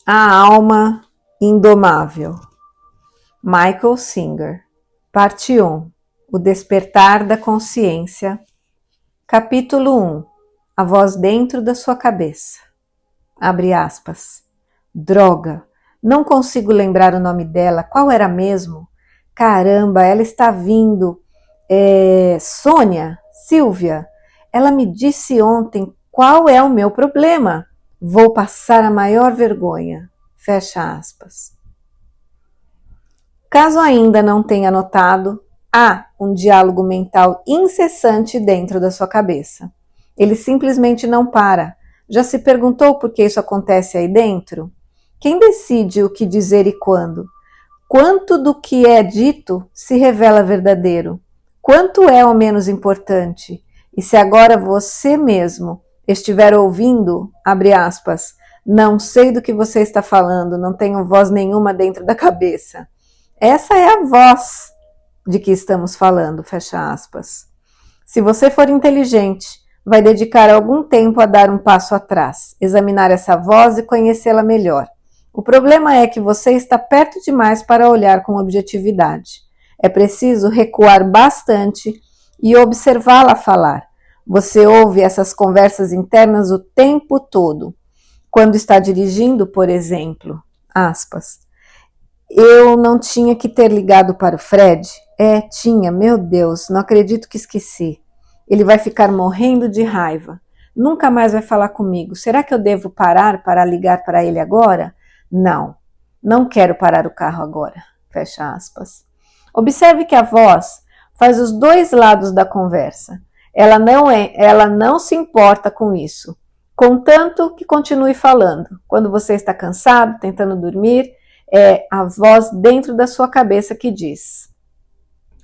A alma indomável. Michael Singer. Parte 1. O despertar da consciência. Capítulo 1. A voz dentro da sua cabeça. Abre aspas. Droga, não consigo lembrar o nome dela. Qual era mesmo? Caramba, ela está vindo. Sônia? Silvia? Ela me disse ontem qual é o meu problema. Vou passar a maior vergonha. Fecha aspas. Caso ainda não tenha notado, há um diálogo mental incessante dentro da sua cabeça. Ele simplesmente não para. Já se perguntou por que isso acontece aí dentro? Quem decide o que dizer e quando? Quanto do que é dito se revela verdadeiro? Quanto é o menos importante? E se agora você mesmo estiver ouvindo, abre aspas, não sei do que você está falando, não tenho voz nenhuma dentro da cabeça. Essa é a voz de que estamos falando, fecha aspas. Se você for inteligente, vai dedicar algum tempo a dar um passo atrás, examinar essa voz e conhecê-la melhor. O problema é que você está perto demais para olhar com objetividade. É preciso recuar bastante e observá-la falar. Você ouve essas conversas internas o tempo todo. Quando está dirigindo, por exemplo, aspas. Eu não tinha que ter ligado para o Fred? Tinha, meu Deus, não acredito que esqueci. Ele vai ficar morrendo de raiva. Nunca mais vai falar comigo. Será que eu devo parar para ligar para ele agora? Não, não quero parar o carro agora. Fecha aspas. Observe que a voz faz os dois lados da conversa. Ela não se importa com isso, contanto que continue falando. Quando você está cansado, tentando dormir, é a voz dentro da sua cabeça que diz: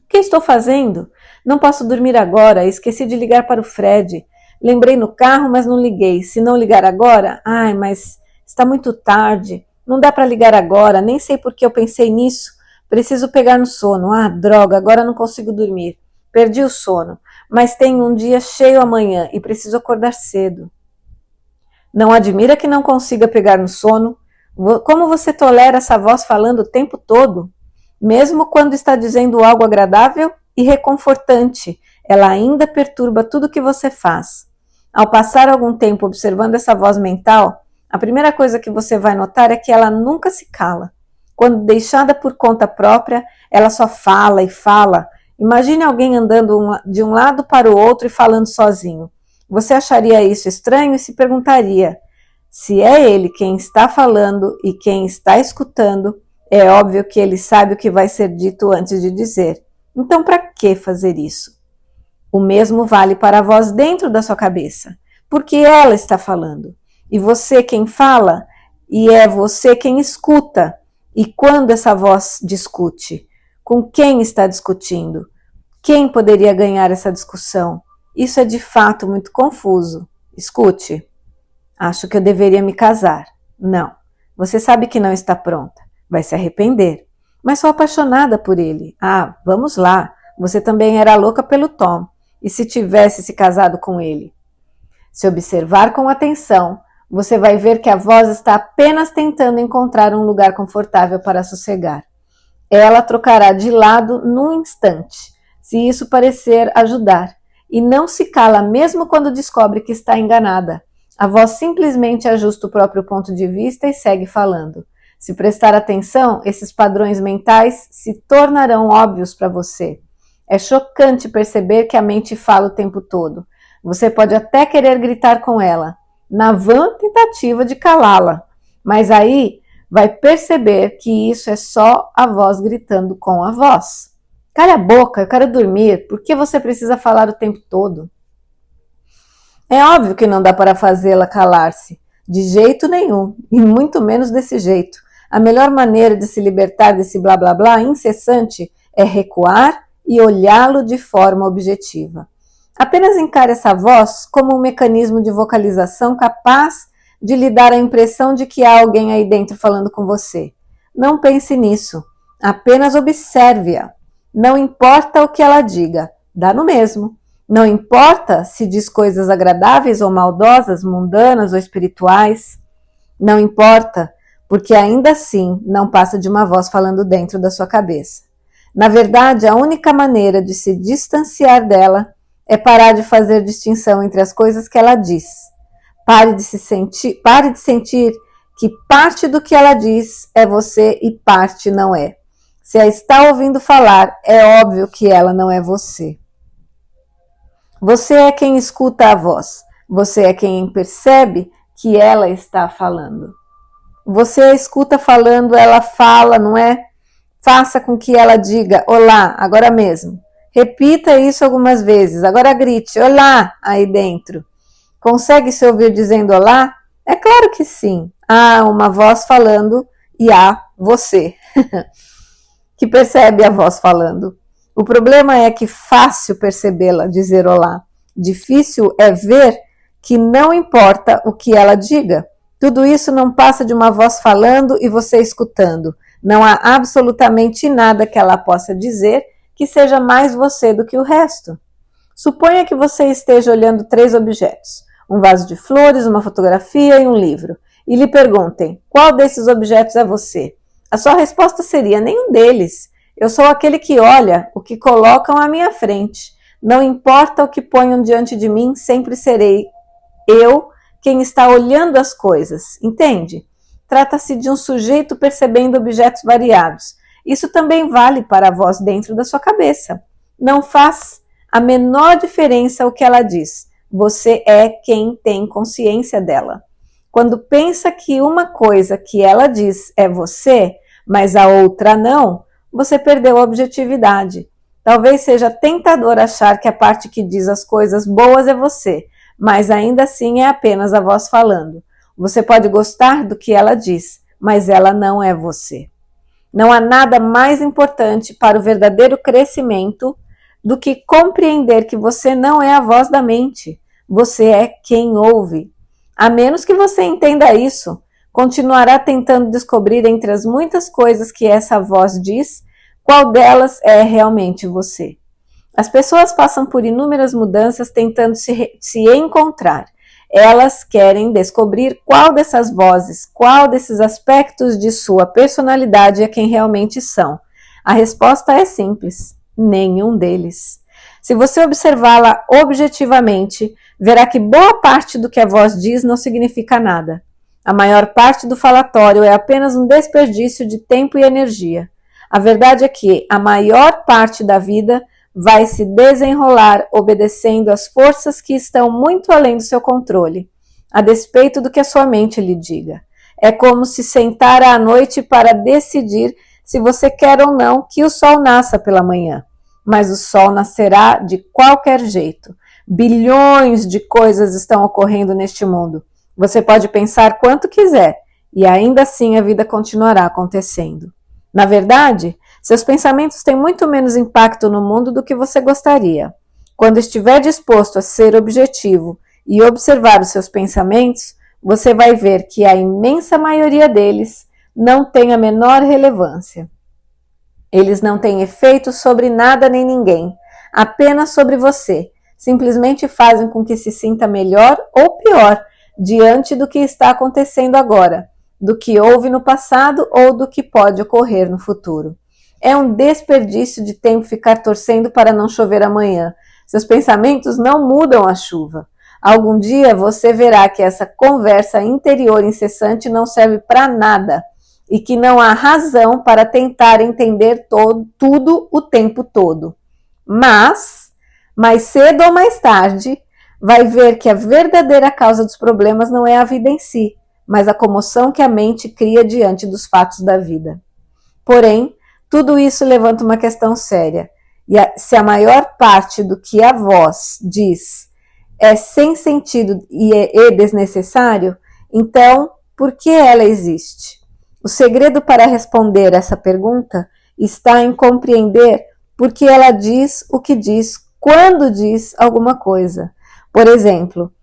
o que estou fazendo? Não posso dormir agora, esqueci de ligar para o Fred. Lembrei no carro, mas não liguei. Se não ligar agora? Mas está muito tarde. Não dá para ligar agora, nem sei por que eu pensei nisso. Preciso pegar no sono. Droga, agora não consigo dormir. Perdi o sono, mas tenho um dia cheio amanhã e preciso acordar cedo. Não admira que não consiga pegar no sono? Como você tolera essa voz falando o tempo todo? Mesmo quando está dizendo algo agradável e reconfortante, ela ainda perturba tudo que você faz. Ao passar algum tempo observando essa voz mental, a primeira coisa que você vai notar é que ela nunca se cala. Quando deixada por conta própria, ela só fala e fala. Imagine alguém andando de um lado para o outro e falando sozinho. Você acharia isso estranho e se perguntaria: se é ele quem está falando e quem está escutando, é óbvio que ele sabe o que vai ser dito antes de dizer. Então, para que fazer isso? O mesmo vale para a voz dentro da sua cabeça, porque ela está falando. E você quem fala, e é você quem escuta. E quando essa voz discute? Com quem está discutindo? Quem poderia ganhar essa discussão? Isso é de fato muito confuso. Escute. Acho que eu deveria me casar. Não. Você sabe que não está pronta. Vai se arrepender. Mas sou apaixonada por ele. Vamos lá. Você também era louca pelo Tom. E se tivesse se casado com ele? Se observar com atenção, você vai ver que a voz está apenas tentando encontrar um lugar confortável para sossegar. Ela trocará de lado num instante, se isso parecer ajudar, e não se cala mesmo quando descobre que está enganada. A voz simplesmente ajusta o próprio ponto de vista e segue falando. Se prestar atenção, esses padrões mentais se tornarão óbvios para você. É chocante perceber que a mente fala o tempo todo. Você pode até querer gritar com ela, na vã tentativa de calá-la, mas aí vai perceber que isso é só a voz gritando com a voz. Cala a boca, eu quero dormir. Por que você precisa falar o tempo todo? É óbvio que não dá para fazê-la calar-se. De jeito nenhum, e muito menos desse jeito. A melhor maneira de se libertar desse blá blá blá incessante é recuar e olhá-lo de forma objetiva. Apenas encare essa voz como um mecanismo de vocalização capaz de lhe dar a impressão de que há alguém aí dentro falando com você. Não pense nisso. Apenas observe-a. Não importa o que ela diga, dá no mesmo. Não importa se diz coisas agradáveis ou maldosas, mundanas ou espirituais. Não importa. porque ainda assim não passa de uma voz falando dentro da sua cabeça. Na verdade, a única maneira de se distanciar dela é parar de fazer distinção entre as coisas que ela diz. Pare de sentir que parte do que ela diz é você e parte não é. Se a está ouvindo falar, é óbvio que ela não é você. Você é quem escuta a voz. Você é quem percebe que ela está falando. Você a escuta falando, ela fala, não é? Faça com que ela diga olá, agora mesmo. Repita isso algumas vezes. Agora grite olá aí dentro. Consegue se ouvir dizendo olá? É claro que sim. Há uma voz falando e há você que percebe a voz falando. O problema é que fácil percebê-la dizer olá. Difícil é ver que não importa o que ela diga. Tudo isso não passa de uma voz falando e você escutando. Não há absolutamente nada que ela possa dizer que seja mais você do que o resto. Suponha que você esteja olhando 3 objetos, um vaso de flores, uma fotografia e um livro, e lhe perguntem, qual desses objetos é você? A sua resposta seria, nenhum deles. Eu sou aquele que olha o que colocam à minha frente. Não importa o que ponham diante de mim, sempre serei eu quem está olhando as coisas, entende? Trata-se de um sujeito percebendo objetos variados. Isso também vale para a voz dentro da sua cabeça. Não faz a menor diferença o que ela diz. Você é quem tem consciência dela. Quando pensa que uma coisa que ela diz é você, mas a outra não, você perdeu a objetividade. Talvez seja tentador achar que a parte que diz as coisas boas é você, mas ainda assim é apenas a voz falando. Você pode gostar do que ela diz, mas ela não é você. Não há nada mais importante para o verdadeiro crescimento do que compreender que você não é a voz da mente. Você é quem ouve. A menos que você entenda isso, continuará tentando descobrir entre as muitas coisas que essa voz diz, qual delas é realmente você. As pessoas passam por inúmeras mudanças tentando se encontrar. Elas querem descobrir qual dessas vozes, qual desses aspectos de sua personalidade é quem realmente são. A resposta é simples: nenhum deles. Se você observá-la objetivamente, verá que boa parte do que a voz diz não significa nada. A maior parte do falatório é apenas um desperdício de tempo e energia. A verdade é que a maior parte da vida vai se desenrolar obedecendo às forças que estão muito além do seu controle, a despeito do que a sua mente lhe diga. É como se sentar à noite para decidir se você quer ou não que o sol nasça pela manhã. Mas o sol nascerá de qualquer jeito. Bilhões de coisas estão ocorrendo neste mundo. Você pode pensar quanto quiser, e ainda assim a vida continuará acontecendo. Na verdade, seus pensamentos têm muito menos impacto no mundo do que você gostaria. Quando estiver disposto a ser objetivo e observar os seus pensamentos, você vai ver que a imensa maioria deles não tem a menor relevância. Eles não têm efeito sobre nada nem ninguém, apenas sobre você. Simplesmente fazem com que se sinta melhor ou pior diante do que está acontecendo agora, do que houve no passado ou do que pode ocorrer no futuro. É um desperdício de tempo ficar torcendo para não chover amanhã. Seus pensamentos não mudam a chuva. Algum dia você verá que essa conversa interior incessante não serve para nada e que não há razão para tentar entender tudo o tempo todo. Mas, mais cedo ou mais tarde, vai ver que a verdadeira causa dos problemas não é a vida em si, mas a comoção que a mente cria diante dos fatos da vida. Porém, tudo isso levanta uma questão séria. Se a maior parte do que a voz diz é sem sentido e desnecessário, então por que ela existe? O segredo para responder essa pergunta está em compreender por que ela diz o que diz quando diz alguma coisa. Por exemplo,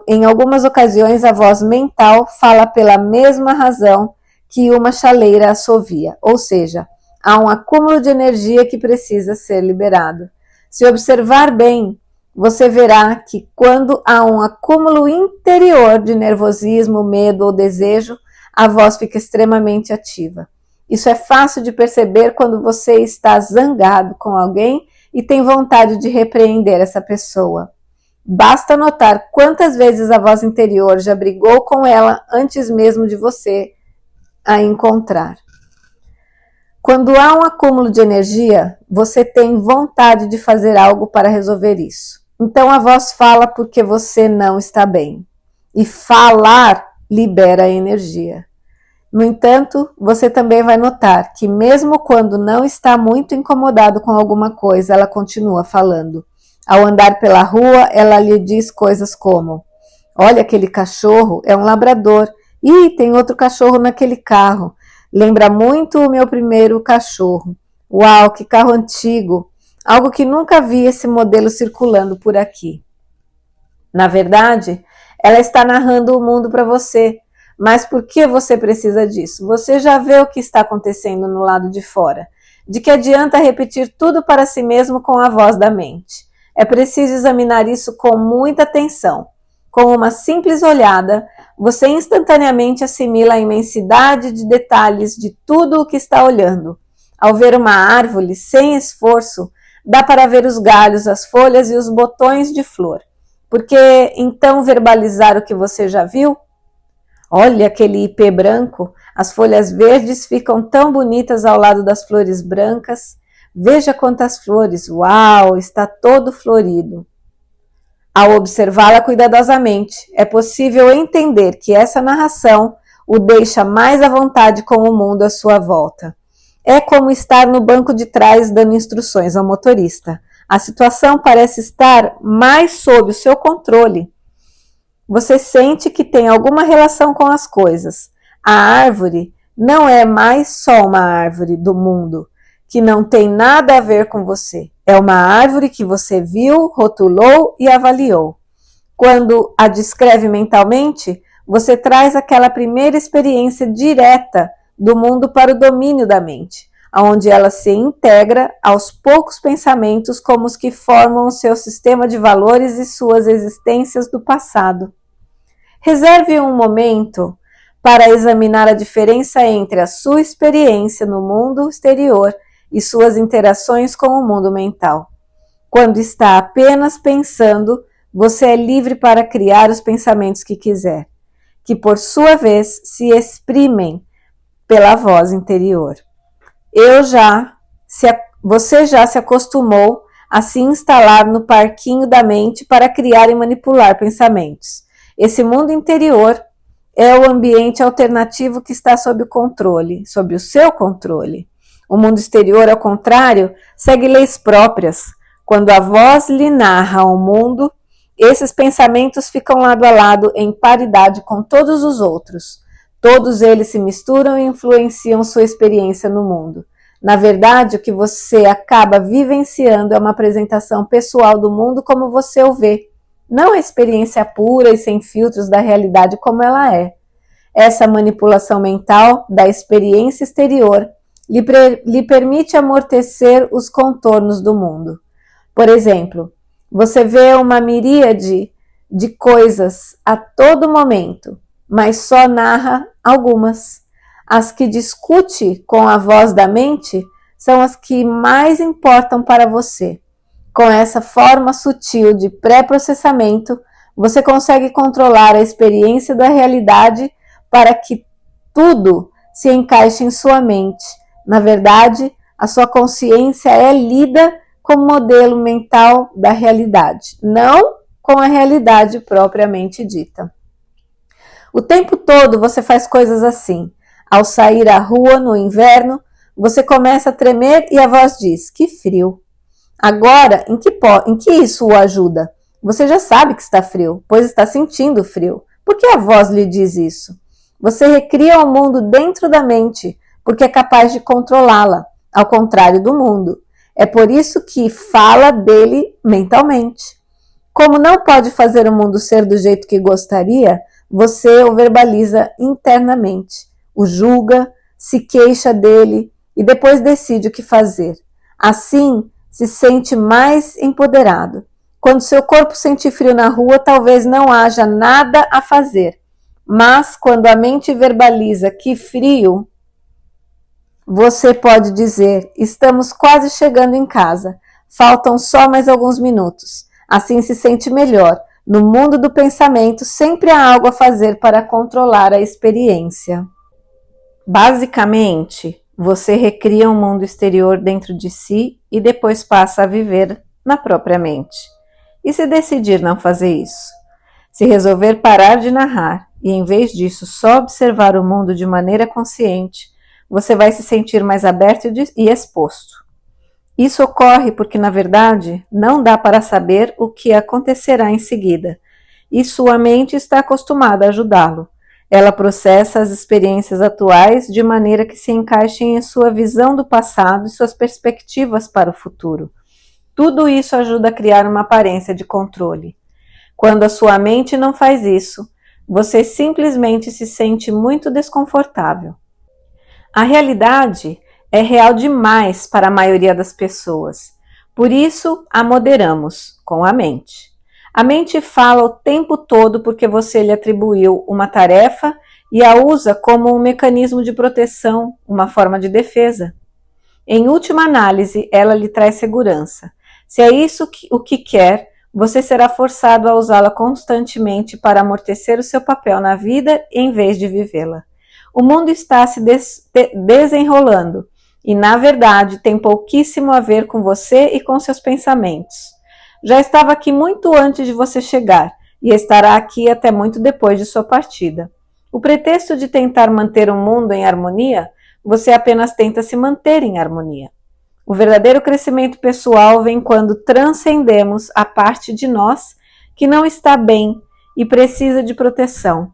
em algumas ocasiões a voz mental fala pela mesma razão que uma chaleira assovia, ou seja, há um acúmulo de energia que precisa ser liberado. Se observar bem, você verá que quando há um acúmulo interior de nervosismo, medo ou desejo, a voz fica extremamente ativa. Isso é fácil de perceber quando você está zangado com alguém e tem vontade de repreender essa pessoa. Basta notar quantas vezes a voz interior já brigou com ela antes mesmo de você a encontrar. Quando há um acúmulo de energia, você tem vontade de fazer algo para resolver isso. Então a voz fala porque você não está bem. E falar libera energia. No entanto, você também vai notar que mesmo quando não está muito incomodado com alguma coisa, ela continua falando. Ao andar pela rua, ela lhe diz coisas como: olha, aquele cachorro é um labrador. Ih, tem outro cachorro naquele carro. Lembra muito o meu primeiro cachorro. Uau, que carro antigo. Algo que nunca vi esse modelo circulando por aqui. Na verdade, ela está narrando o mundo para você. Mas por que você precisa disso? Você já vê o que está acontecendo no lado de fora. De que adianta repetir tudo para si mesmo com a voz da mente? É preciso examinar isso com muita atenção. Com uma simples olhada, você instantaneamente assimila a imensidade de detalhes de tudo o que está olhando. Ao ver uma árvore sem esforço, dá para ver os galhos, as folhas e os botões de flor. Por que então verbalizar o que você já viu? Olha aquele ipê branco, as folhas verdes ficam tão bonitas ao lado das flores brancas. Veja quantas flores, uau, está todo florido. Ao observá-la cuidadosamente, é possível entender que essa narração o deixa mais à vontade com o mundo à sua volta. É como estar no banco de trás dando instruções ao motorista. A situação parece estar mais sob o seu controle. Você sente que tem alguma relação com as coisas. A árvore não é mais só uma árvore do mundo, que não tem nada a ver com você. É uma árvore que você viu, rotulou e avaliou. Quando a descreve mentalmente, você traz aquela primeira experiência direta do mundo para o domínio da mente, onde ela se integra aos poucos pensamentos como os que formam o seu sistema de valores e suas existências do passado. Reserve um momento para examinar a diferença entre a sua experiência no mundo exterior e suas interações com o mundo mental. Quando está apenas pensando, você é livre para criar os pensamentos que quiser, que por sua vez se exprimem pela voz interior. Você já se acostumou a se instalar no parquinho da mente para criar e manipular pensamentos. Esse mundo interior é o ambiente alternativo que está sob o seu controle. O mundo exterior, ao contrário, segue leis próprias. Quando a voz lhe narra o mundo, esses pensamentos ficam lado a lado em paridade com todos os outros. Todos eles se misturam e influenciam sua experiência no mundo. Na verdade, o que você acaba vivenciando é uma apresentação pessoal do mundo como você o vê, não a experiência pura e sem filtros da realidade como ela é. Essa manipulação mental da experiência exterior lhe permite amortecer os contornos do mundo. Por exemplo, você vê uma miríade de coisas a todo momento, mas só narra algumas. As que discute com a voz da mente são as que mais importam para você. Com essa forma sutil de pré-processamento, você consegue controlar a experiência da realidade para que tudo se encaixe em sua mente. Na verdade, a sua consciência é lida como modelo mental da realidade, não com a realidade propriamente dita. O tempo todo você faz coisas assim. Ao sair à rua no inverno, você começa a tremer e a voz diz: que frio. Agora, em que isso o ajuda? Você já sabe que está frio, pois está sentindo frio. Por que a voz lhe diz isso? Você recria o mundo dentro da mente, porque é capaz de controlá-la, ao contrário do mundo. É por isso que fala dele mentalmente. Como não pode fazer o mundo ser do jeito que gostaria, você o verbaliza internamente, o julga, se queixa dele e depois decide o que fazer. Assim, se sente mais empoderado. Quando seu corpo sentir frio na rua, talvez não haja nada a fazer. Mas quando a mente verbaliza que frio, você pode dizer: estamos quase chegando em casa, faltam só mais alguns minutos. Assim se sente melhor. No mundo do pensamento, sempre há algo a fazer para controlar a experiência. Basicamente, você recria um mundo exterior dentro de si e depois passa a viver na própria mente. E se decidir não fazer isso? Se resolver parar de narrar e, em vez disso, só observar o mundo de maneira consciente, você vai se sentir mais aberto e exposto. Isso ocorre porque, na verdade, não dá para saber o que acontecerá em seguida, e sua mente está acostumada a ajudá-lo. Ela processa as experiências atuais de maneira que se encaixem em sua visão do passado e suas perspectivas para o futuro. Tudo isso ajuda a criar uma aparência de controle. Quando a sua mente não faz isso, você simplesmente se sente muito desconfortável. A realidade é real demais para a maioria das pessoas. Por isso, a moderamos com a mente. A mente fala o tempo todo porque você lhe atribuiu uma tarefa e a usa como um mecanismo de proteção, uma forma de defesa. Em última análise, ela lhe traz segurança. Se é isso o que quer, você será forçado a usá-la constantemente para amortecer o seu papel na vida em vez de vivê-la. O mundo está se desenrolando e, na verdade, tem pouquíssimo a ver com você e com seus pensamentos. Já estava aqui muito antes de você chegar e estará aqui até muito depois de sua partida. O pretexto de tentar manter o mundo em harmonia, você apenas tenta se manter em harmonia. O verdadeiro crescimento pessoal vem quando transcendemos a parte de nós que não está bem e precisa de proteção.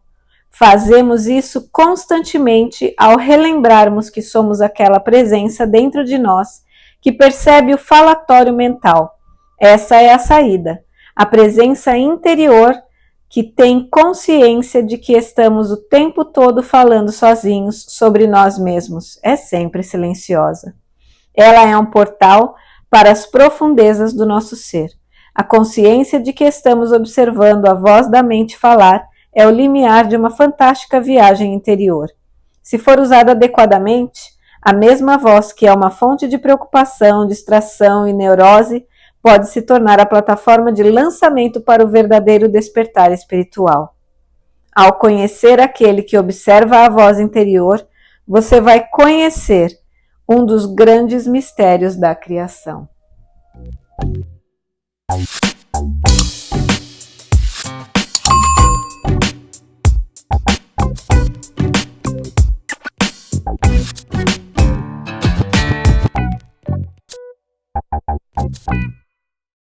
Fazemos isso constantemente ao relembrarmos que somos aquela presença dentro de nós que percebe o falatório mental. Essa é a saída, a presença interior que tem consciência de que estamos o tempo todo falando sozinhos sobre nós mesmos. É sempre silenciosa. Ela é um portal para as profundezas do nosso ser. A consciência de que estamos observando a voz da mente falar é o limiar de uma fantástica viagem interior. Se for usada adequadamente, a mesma voz que é uma fonte de preocupação, distração e neurose pode se tornar a plataforma de lançamento para o verdadeiro despertar espiritual. Ao conhecer aquele que observa a voz interior, você vai conhecer um dos grandes mistérios da criação.